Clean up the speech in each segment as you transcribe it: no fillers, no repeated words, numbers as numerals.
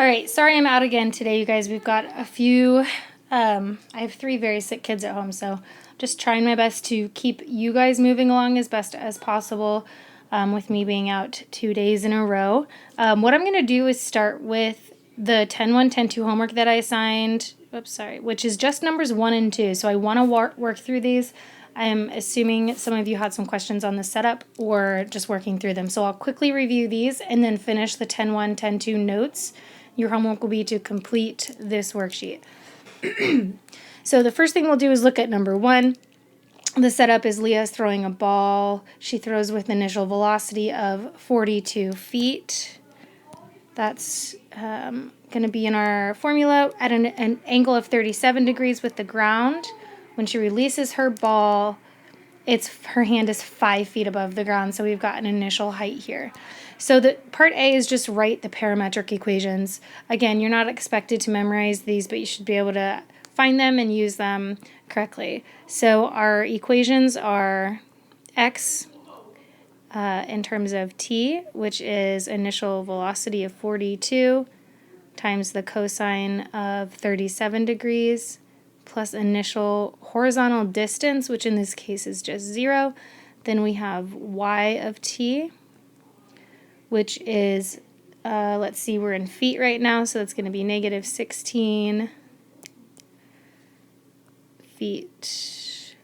All right, sorry I'm out again today, you guys. We've got a few, I have 3 very sick kids at home, so just trying my best to keep you guys moving along as best as possible with me being out 2 days in a row. What I'm going to do is start with the 10-1, 10-2 homework that I assigned, which is just numbers 1 and 2. So I want to work through these. I'm assuming some of you had some questions on the setup or just working through them. So I'll quickly review these and then finish the 10-1, 10-2 notes. Your homework will be to complete this worksheet. So the first thing we'll do is look at number 1. The setup is Leah's throwing a ball. She throws with initial velocity of 42 feet. That's going to be in our formula at an angle of 37 degrees with the ground. When she releases her ball, her hand is 5 feet above the ground, so we've got an initial height here. So the part A is just write the parametric equations. Again, you're not expected to memorize these, but you should be able to find them and use them correctly. So our equations are x in terms of t, which is initial velocity of 42 times the cosine of 37 degrees plus initial horizontal distance, which in this case is just 0. Then we have y of t, which is, let's see, we're in feet right now, so that's going to be negative 16 feet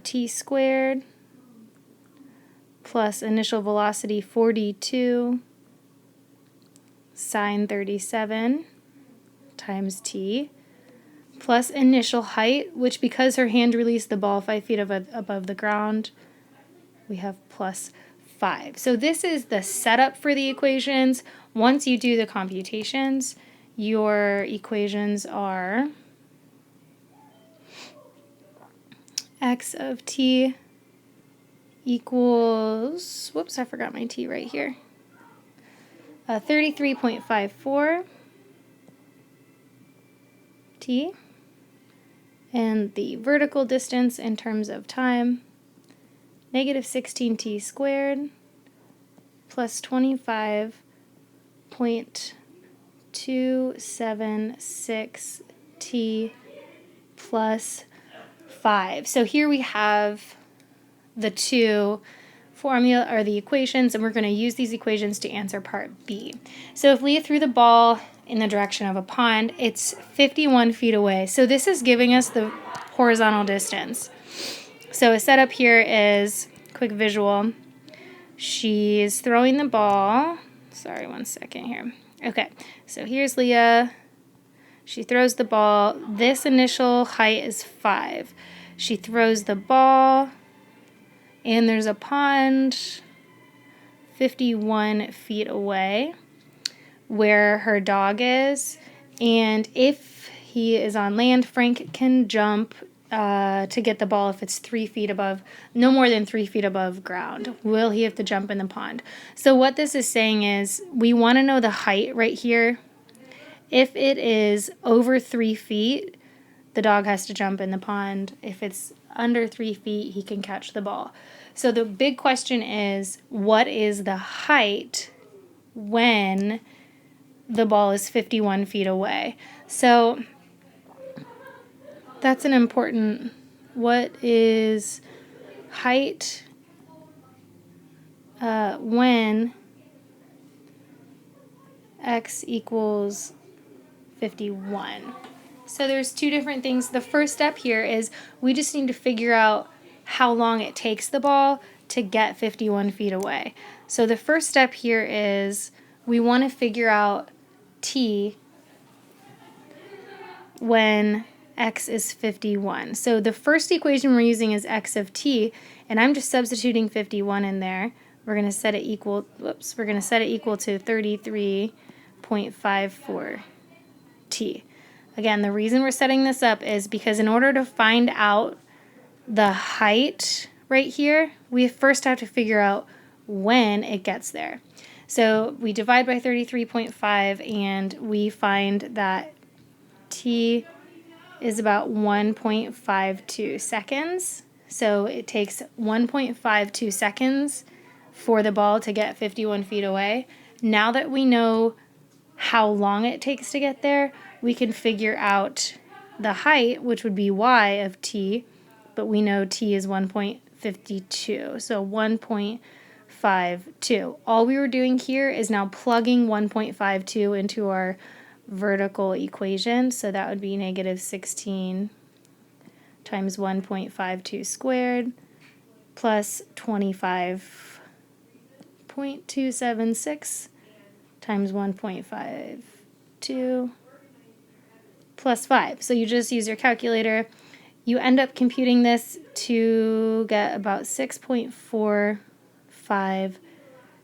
t squared plus initial velocity 42 sine 37 times t plus initial height, which because her hand released the ball 5 feet above the ground, we have plus 5. So this is the setup for the equations. Once you do the computations, your equations are x of t equals, whoops, I forgot my t right here, 33.54 t, and the vertical distance in terms of time, negative 16t squared plus 25.276 t plus 5. So here we have the two formula or the equations, and we're going to use these equations to answer part B. So if Leah threw the ball in the direction of a pond, it's 51 feet away. So this is giving us the horizontal distance. So a setup here is, quick visual, she's throwing the ball. Sorry, one second here. Okay, so here's Leah. She throws the ball. This initial height is 5. She throws the ball, and there's a pond 51 feet away where her dog is. And if he is on land, Frank can jump to get the ball if it's 3 feet above, no more than 3 feet above ground. Will he have to jump in the pond? So what this is saying is we want to know the height right here. If it is over 3 feet, the dog has to jump in the pond. If it's under 3 feet, he can catch the ball. So the big question is, what is the height when the ball is 51 feet away? So that's an important, what is height when x equals 51? So there's 2 different things. The first step here is we just need to figure out how long it takes the ball to get 51 feet away. So the first step here is we want to figure out t when x is 51. So the first equation we're using is x of t, and I'm just substituting 51 in there. We're going to set it equal, we're going to set it equal to 33.54 t. Again, the reason we're setting this up is because in order to find out the height right here, we first have to figure out when it gets there. So we divide by 33.5 and we find that t is about 1.52 seconds. So it takes 1.52 seconds for the ball to get 51 feet away. Now that we know how long it takes to get there, we can figure out the height, which would be y of t, but we know t is 1.52, so 1.52. All we were doing here is now plugging 1.52 into our vertical equation, so that would be negative 16 times 1.52 squared plus 25.276 times 1.52 plus 5. So you just use your calculator. You end up computing this to get about 6.45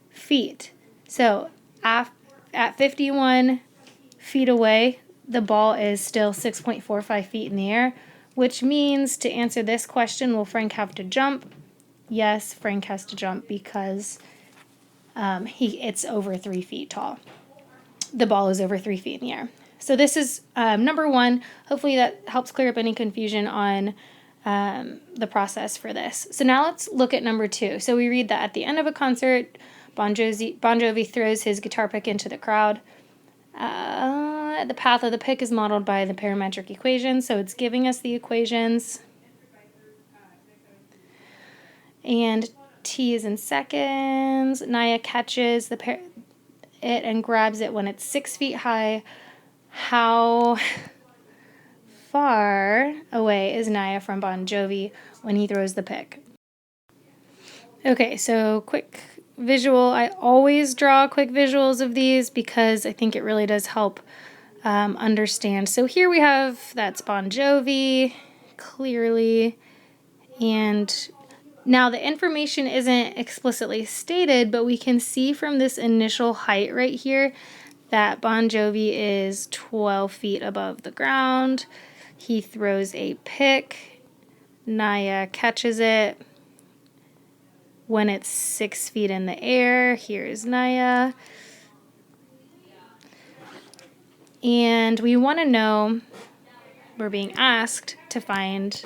feet. So at 51 feet away, the ball is still 6.45 feet in the air, which means to answer this question, will Frank have to jump? Yes, Frank has to jump because it's over 3 feet tall. The ball is over 3 feet in the air. So this is number one. Hopefully that helps clear up any confusion on the process for this. So now let's look at number two. So we read that at the end of a concert, Bon Jovi throws his guitar pick into the crowd. The path of the pick is modeled by the parametric equation, so it's giving us the equations. And t is in seconds. Naya catches it and grabs it when it's 6 feet high. How far away is Naya from Bon Jovi when he throws the pick? Okay, so quick visual. I always draw quick visuals of these because I think it really does help understand. So here we have, that's Bon Jovi, clearly, and now the information isn't explicitly stated, but we can see from this initial height right here that Bon Jovi is 12 feet above the ground. He throws a pick. Naya catches it when it's 6 feet in the air. Here's Naya. And we want to know, we're being asked to find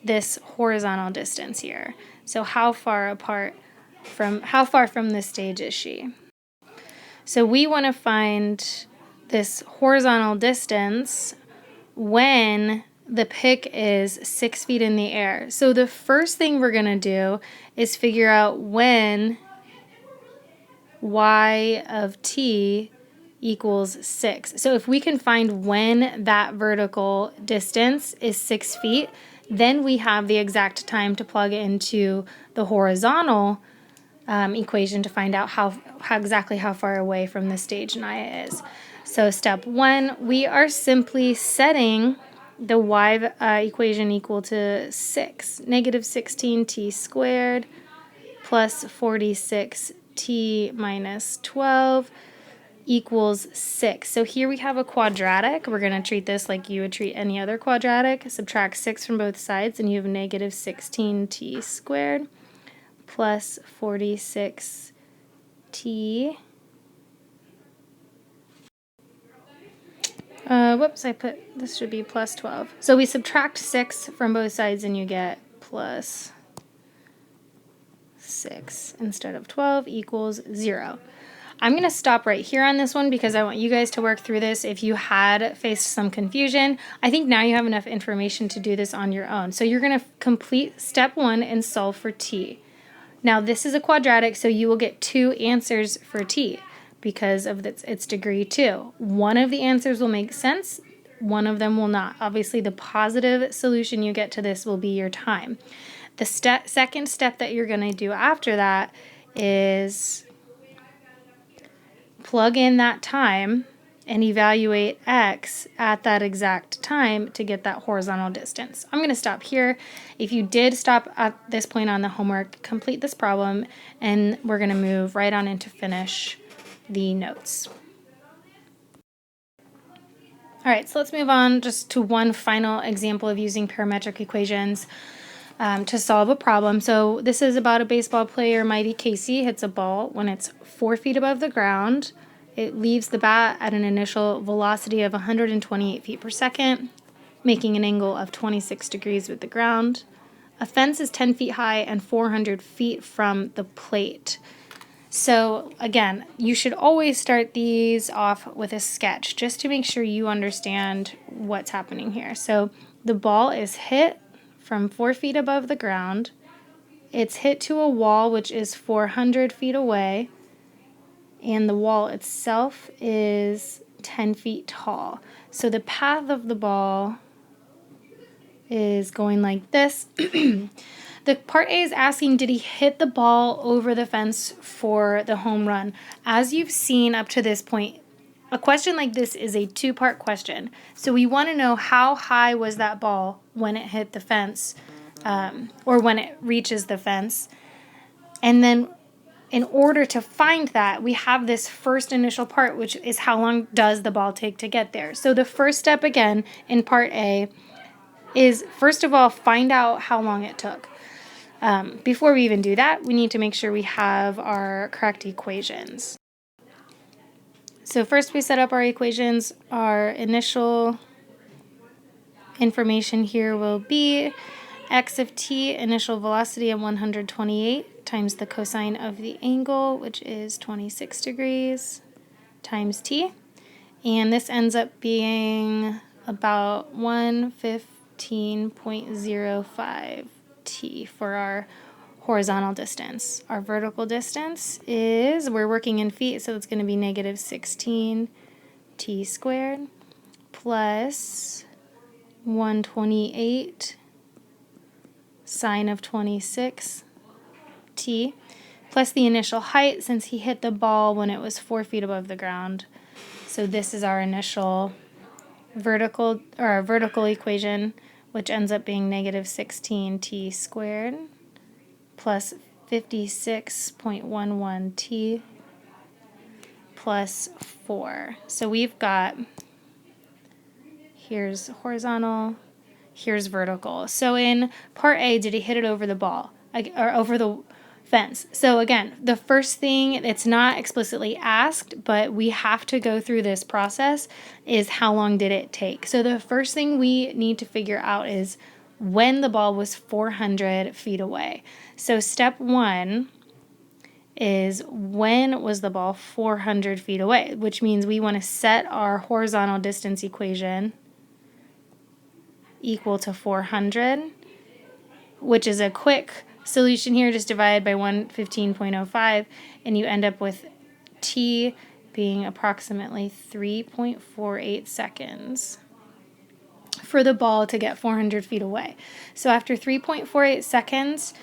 this horizontal distance here. So how far from the stage is she? So we want to find this horizontal distance when the pick is 6 feet in the air. So the first thing we're going to do is figure out when y of t equals 6. So if we can find when that vertical distance is 6 feet, then we have the exact time to plug into the horizontal equation to find out exactly how far away from the stage Naya is. So step one, we are simply setting the y equation equal to 6. Negative 16t squared plus 46t minus 12 equals 6. So here we have a quadratic. We're going to treat this like you would treat any other quadratic. Subtract 6 from both sides and you have negative 16t squared plus 46t. This should be plus 12. So we subtract 6 from both sides and you get plus 6 instead of 12 equals 0. I'm going to stop right here on this one because I want you guys to work through this. If you had faced some confusion, I think now you have enough information to do this on your own. So you're going to complete step 1 and solve for t. Now this is a quadratic, so you will get 2 answers for t because of its degree 2. One of the answers will make sense, one of them will not. Obviously the positive solution you get to this will be your time. The second step that you're going to do after that is plug in that time and evaluate x at that exact time to get that horizontal distance. I'm going to stop here. If you did stop at this point on the homework, complete this problem, and we're going to move right on in to finish the notes. All right, so let's move on just to one final example of using parametric equations to solve a problem. So this is about a baseball player, Mighty Casey, hits a ball when it's 4 feet above the ground. It leaves the bat at an initial velocity of 128 feet per second, making an angle of 26 degrees with the ground. A fence is 10 feet high and 400 feet from the plate. So again, you should always start these off with a sketch just to make sure you understand what's happening here. So the ball is hit from 4 feet above the ground. It's hit to a wall which is 400 feet away, and the wall itself is 10 feet tall. So the path of the ball is going like this. The part A is asking, did he hit the ball over the fence for the home run? As you've seen up to this point, a question like this is a two-part question. So we want to know how high was that ball when it hit the fence, or when it reaches the fence. And then in order to find that, we have this first initial part, which is how long does the ball take to get there. So the first step, again, in part A is, first of all, find out how long it took. Before we even do that, we need to make sure we have our correct equations. So first we set up our equations. Our initial information here will be x of t, initial velocity at 128, times the cosine of the angle, which is 26 degrees, times t. And this ends up being about 115.05 t for our horizontal distance. Our vertical distance is, we're working in feet, so it's going to be negative 16 t squared plus 128 sine of 26 t plus the initial height, since he hit the ball when it was 4 feet above the ground. So this is our initial vertical equation, which ends up being negative 16 t squared plus 56.11 t plus 4. So we've got, here's horizontal, here's vertical. So in part A, did he hit it over the ball, or over the fence? So again, the first thing, it's not explicitly asked, but we have to go through this process, is how long did it take? So the first thing we need to figure out is when the ball was 400 feet away. So step one is, when was the ball 400 feet away, which means we want to set our horizontal distance equation equal to 400, which is a quick solution here. Just divide by 115.05, and you end up with t being approximately 3.48 seconds for the ball to get 400 feet away. So after 3.48 seconds,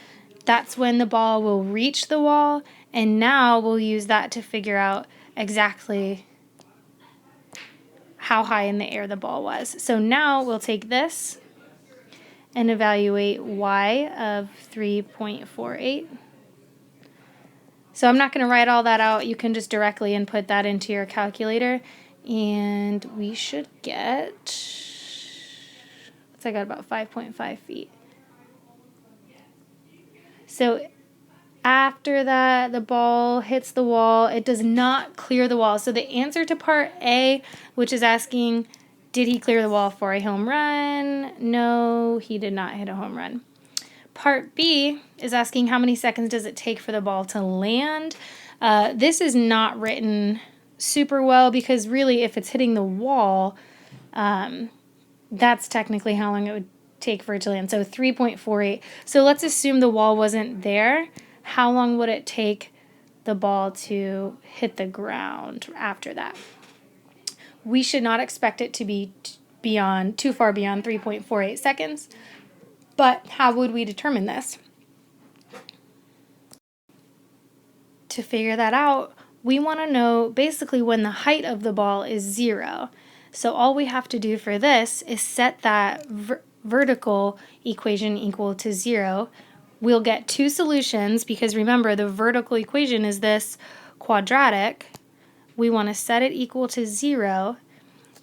that's when the ball will reach the wall, and now we'll use that to figure out exactly how high in the air the ball was. So now we'll take this and evaluate y of 3.48. So I'm not going to write all that out. You can just directly input that into your calculator, and we should get, I got about 5.5 feet. So after that, the ball hits the wall. It does not clear the wall. So the answer to part A, which is asking, did he clear the wall for a home run? No, he did not hit a home run. Part B is asking, how many seconds does it take for the ball to land? This is not written super well, because really, if it's hitting the wall, that's technically how long it would take for it to land. So 3.48. So let's assume the wall wasn't there. How long would it take the ball to hit the ground after that? We should not expect it to be too far beyond 3.48 seconds. But how would we determine this? To figure that out, we want to know basically when the height of the ball is 0. So all we have to do for this is set that vertical equation equal to 0. We'll get two solutions, because remember, the vertical equation is this quadratic. We want to set it equal to 0.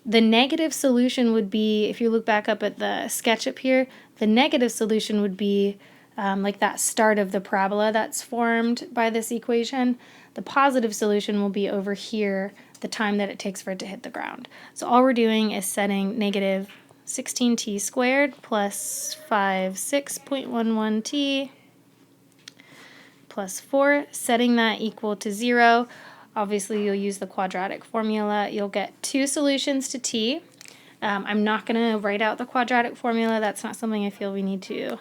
The negative solution would be, if you look back up at the sketch up here, the negative solution would be like that start of the parabola that's formed by this equation. The positive solution will be over here, the time that it takes for it to hit the ground. So all we're doing is setting negative 16t squared plus 56.11t plus 4, setting that equal to 0. Obviously, you'll use the quadratic formula. You'll get 2 solutions to t. I'm not going to write out the quadratic formula. That's not something I feel we need to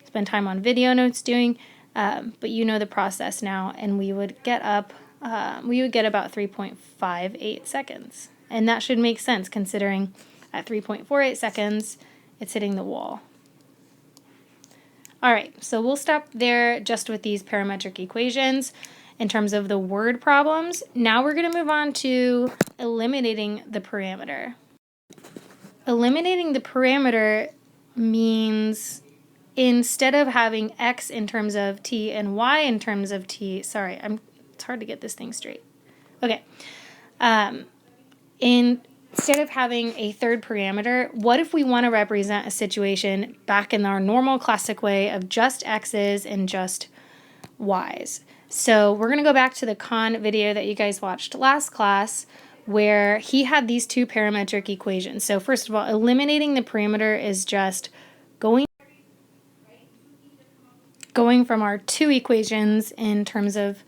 spend time on video notes doing, but you know the process now, and we would get about 3.58 seconds. And that should make sense considering at 3.48 seconds, it's hitting the wall. All right, so we'll stop there just with these parametric equations in terms of the word problems. Now we're going to move on to eliminating the parameter. Eliminating the parameter means instead of having x in terms of t and y in terms of t, sorry, it's hard to get this thing straight. Okay. Instead of having a third parameter, what if we want to represent a situation back in our normal classic way of just x's and just y's? So we're going to go back to the Khan video that you guys watched last class where he had these two parametric equations. So first of all, eliminating the parameter is just going from our two equations in terms of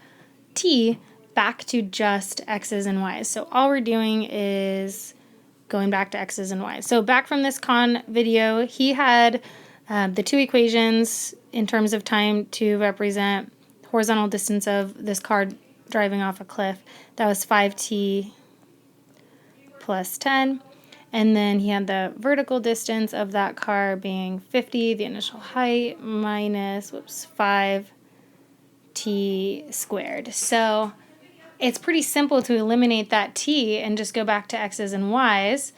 t back to just x's and y's. So all we're doing is going back to x's and y's. So back from this Khan video, he had the two equations in terms of time to represent horizontal distance of this car driving off a cliff. That was 5t plus 10. And then he had the vertical distance of that car being 50, the initial height minus, 5t squared. So it's pretty simple to eliminate that t and just go back to x's and y's.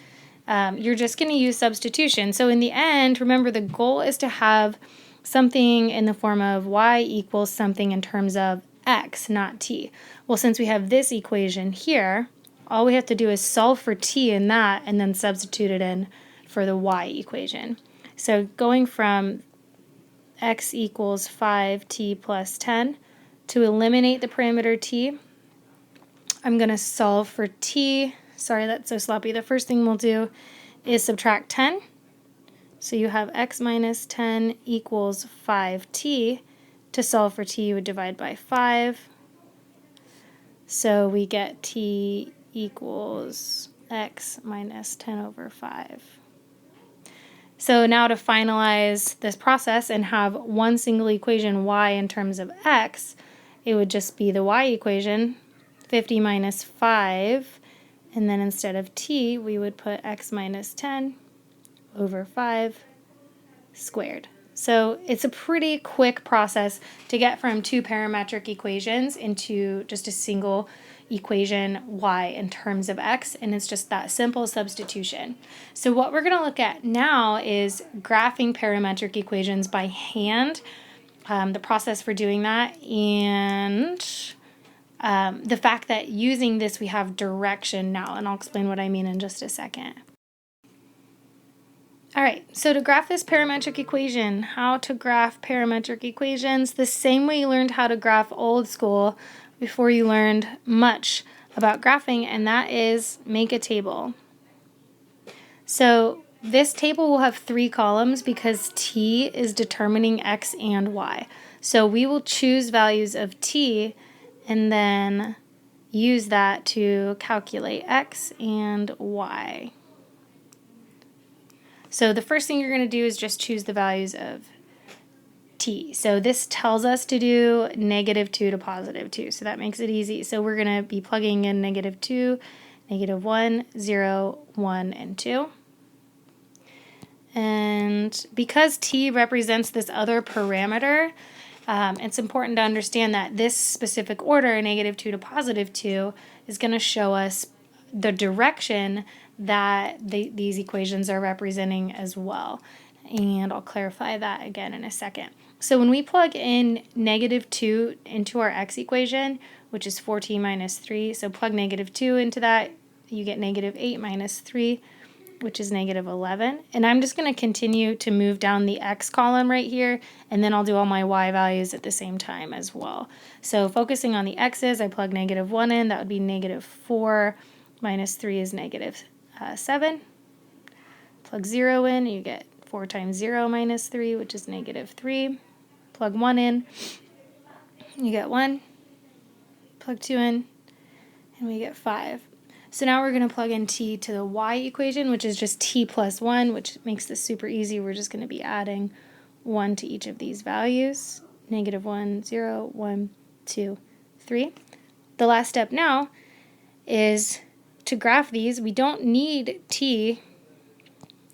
You're just going to use substitution. So in the end, remember the goal is to have something in the form of y equals something in terms of x, not t. Well, since we have this equation here, all we have to do is solve for t in that and then substitute it in for the y equation. So going from x equals 5t plus 10 to eliminate the parameter t, I'm going to solve for t. Sorry, that's so sloppy. The first thing we'll do is subtract 10. So you have x minus 10 equals 5t. To solve for t, you would divide by 5. So we get t equals x minus 10 over 5. So now to finalize this process and have one single equation y in terms of x, it would just be the y equation, 50 minus 5, and then instead of t, we would put x minus 10 over 5 squared. So it's a pretty quick process to get from two parametric equations into just a single equation y in terms of x, and it's just that simple substitution. So what we're going to look at now is graphing parametric equations by hand, the process for doing that, and the fact that using this we have direction now, and I'll explain what I mean in just a second. All right, so to graph this parametric equation, how to graph parametric equations, the same way you learned how to graph old school before you learned much about graphing, and that is make a table. So this table will have 3 columns because t is determining x and y. So we will choose values of t and then use that to calculate x and y. So the first thing you're going to do is just choose the values of t. So this tells us to do -2 to +2, so that makes it easy. So we're going to be plugging in -2, -1, 0, 1, and 2. And because t represents this other parameter, it's important to understand that this specific order, -2 to +2, is going to show us the direction that these equations are representing as well. And I'll clarify that again in a second. So when we plug in -2 into our x equation, which is 4t minus 3, so plug -2 into that, you get -8 minus 3, which is -11. And I'm just going to continue to move down the x column right here, and then I'll do all my y values at the same time as well. So focusing on the x's, I plug -1 in, that would be -4 minus 3 is -7. Plug 0 in, you get 4 times 0 minus 3, which is -3. Plug 1 in, You get 1, plug 2 in, and we get 5. So now we're going to plug in t to the y equation, which is just t plus 1, which makes this super easy. We're just going to be adding 1 to each of these values. -1, 0, 1, 2, 3. The last step now is to graph these. We don't need t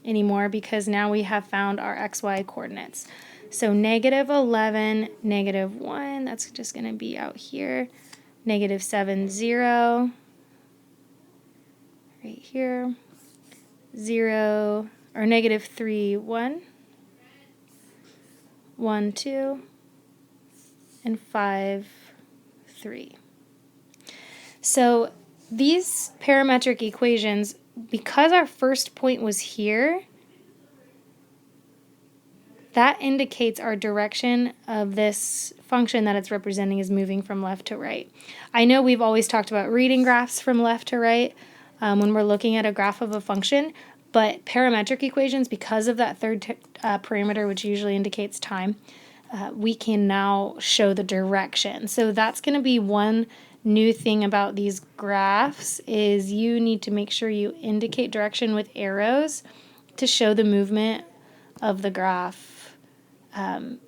anymore because now we have found our xy coordinates. So -11, -1, that's just going to be out here. -7, 0, right here. 0, or -3, 1, 1, 2, and 5, 3. So these parametric equations, because our first point was here, that indicates our direction of this function that it's representing is moving from left to right. I know we've always talked about reading graphs from left to right when we're looking at a graph of a function, but parametric equations, because of that third parameter, which usually indicates time, we can now show the direction. So that's going to be one new thing about these graphs, is you need to make sure you indicate direction with arrows to show the movement of the graph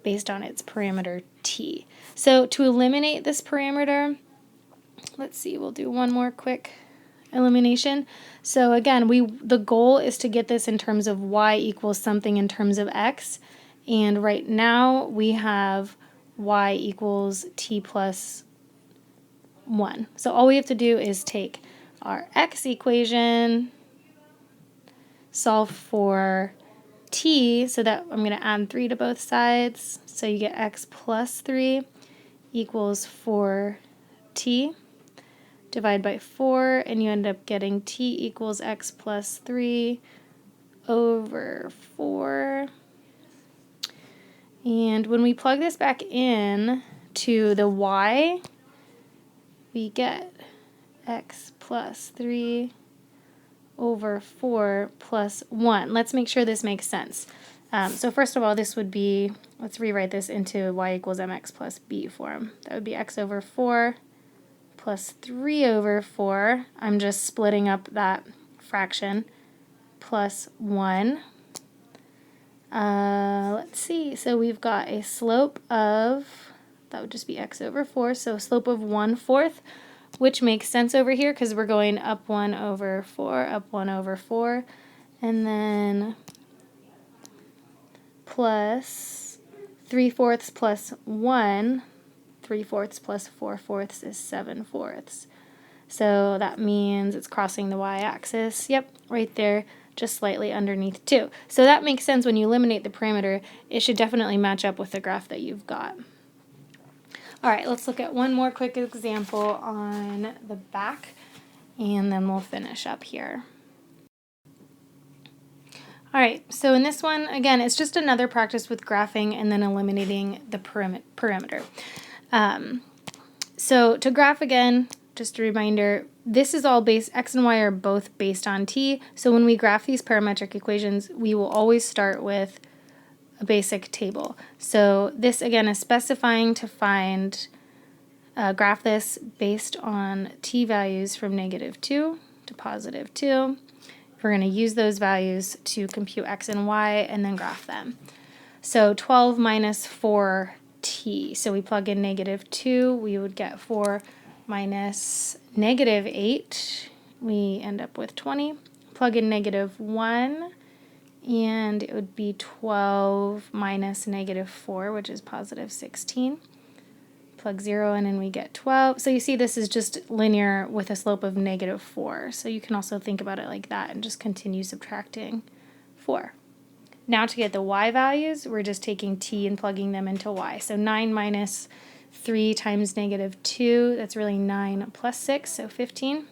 based on its parameter t. So to eliminate this parameter, let's see, we'll do one more quick elimination. So again, the goal is to get this in terms of y equals something in terms of x, and right now we have y equals t plus 1. So all we have to do is take our x equation, solve for t, so that I'm going to add 3 to both sides. So you get x plus 3 equals 4t. Divide by 4, and you end up getting t equals x plus 3 over 4. And when we plug this back in to the y, we get x plus 3 over 4 plus 1. Let's make sure this makes sense. So first of all, this would be, let's rewrite this into y equals mx plus b form. That would be x over 4 plus 3 over 4. I'm just splitting up that fraction, plus 1. Let's see. So we've got a slope of, that would just be x over 4, so a slope of 1/4, which makes sense over here because we're going up 1 over 4, up 1 over 4, and then plus 3/4 plus 1, 3/4 plus 4/4 is 7/4. So that means it's crossing the y-axis. Yep, right there, just slightly underneath 2. So that makes sense. When you eliminate the parameter, it should definitely match up with the graph that you've got. All right, let's look at one more quick example on the back, and then we'll finish up here. All right, so in this one, again, it's just another practice with graphing and then eliminating the parameter. So to graph again, just a reminder, this is all based, x and y are both based on t, so when we graph these parametric equations, we will always start with a basic table. So this again is specifying to find, graph this based on t values from -2 to +2. We're going to use those values to compute x and y and then graph them. So 12 minus 4t. So we plug in -2, we would get 4 minus -8. We end up with 20. Plug in -1. And it would be 12 minus -4, which is +16. Plug 0 in and we get 12. So you see this is just linear with a slope of -4. So you can also think about it like that and just continue subtracting 4. Now to get the y values, we're just taking t and plugging them into y. So 9 minus 3 times -2, that's really 9 plus 6, so 15.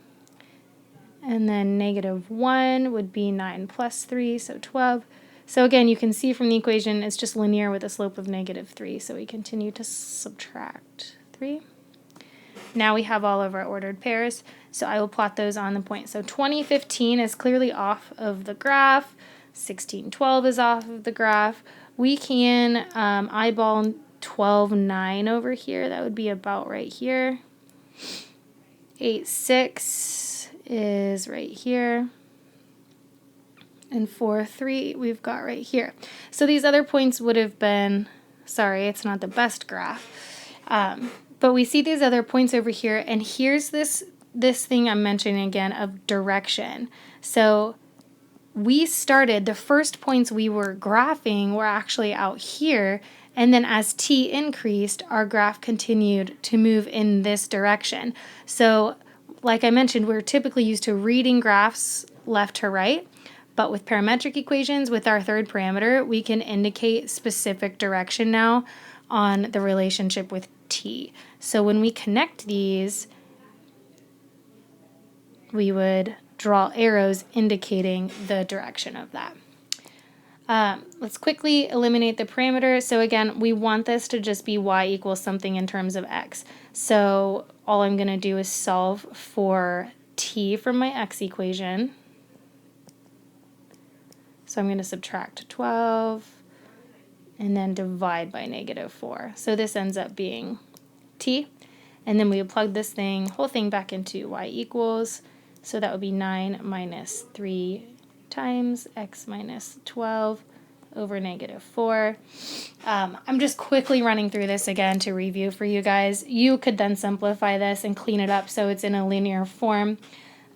And then -1 would be 9 plus 3, so 12. So again, you can see from the equation, it's just linear with a slope of -3. So we continue to subtract 3. Now we have all of our ordered pairs. So I will plot those on the point. So 2015 is clearly off of the graph. 1612 is off of the graph. We can eyeball 12, 9 over here. That would be about right here. 8, 6 is right here. And 4, 3 we've got right here. So these other points would have been, sorry, it's not the best graph. But we see these other points over here, and here's this thing I'm mentioning again of direction. So we started, the first points we were graphing were actually out here, and then as t increased, our graph continued to move in this direction. So like I mentioned, we're typically used to reading graphs left to right, but with parametric equations, with our third parameter, we can indicate specific direction now on the relationship with t. So when we connect these, we would draw arrows indicating the direction of that. Let's quickly eliminate the parameter. So again, we want this to just be y equals something in terms of x. So all I'm going to do is solve for t from my x equation. So I'm going to subtract 12 and then divide by -4. So this ends up being t. And then we would plug this whole thing back into y equals. So that would be 9 minus 3 times x minus 12 over -4. I'm just quickly running through this again to review for you guys. You could then simplify this and clean it up so it's in a linear form.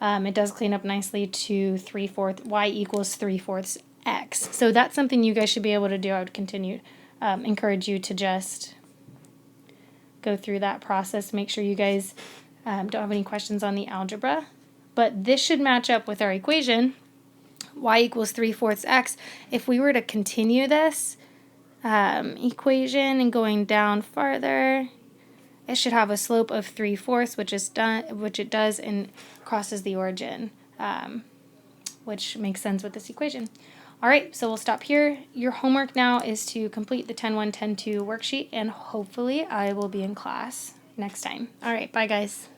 It does clean up nicely to 3/4 y equals 3/4 x. So that's something you guys should be able to do. I would encourage you to just go through that process. Make sure you guys don't have any questions on the algebra. But this should match up with our equation, y equals 3/4 x. If we were to continue this equation and going down farther, it should have a slope of 3/4, which it does, and crosses the origin, which makes sense with this equation. All right, so we'll stop here. Your homework now is to complete the 10.1, 10.2 worksheet, and hopefully I will be in class next time. All right, bye guys.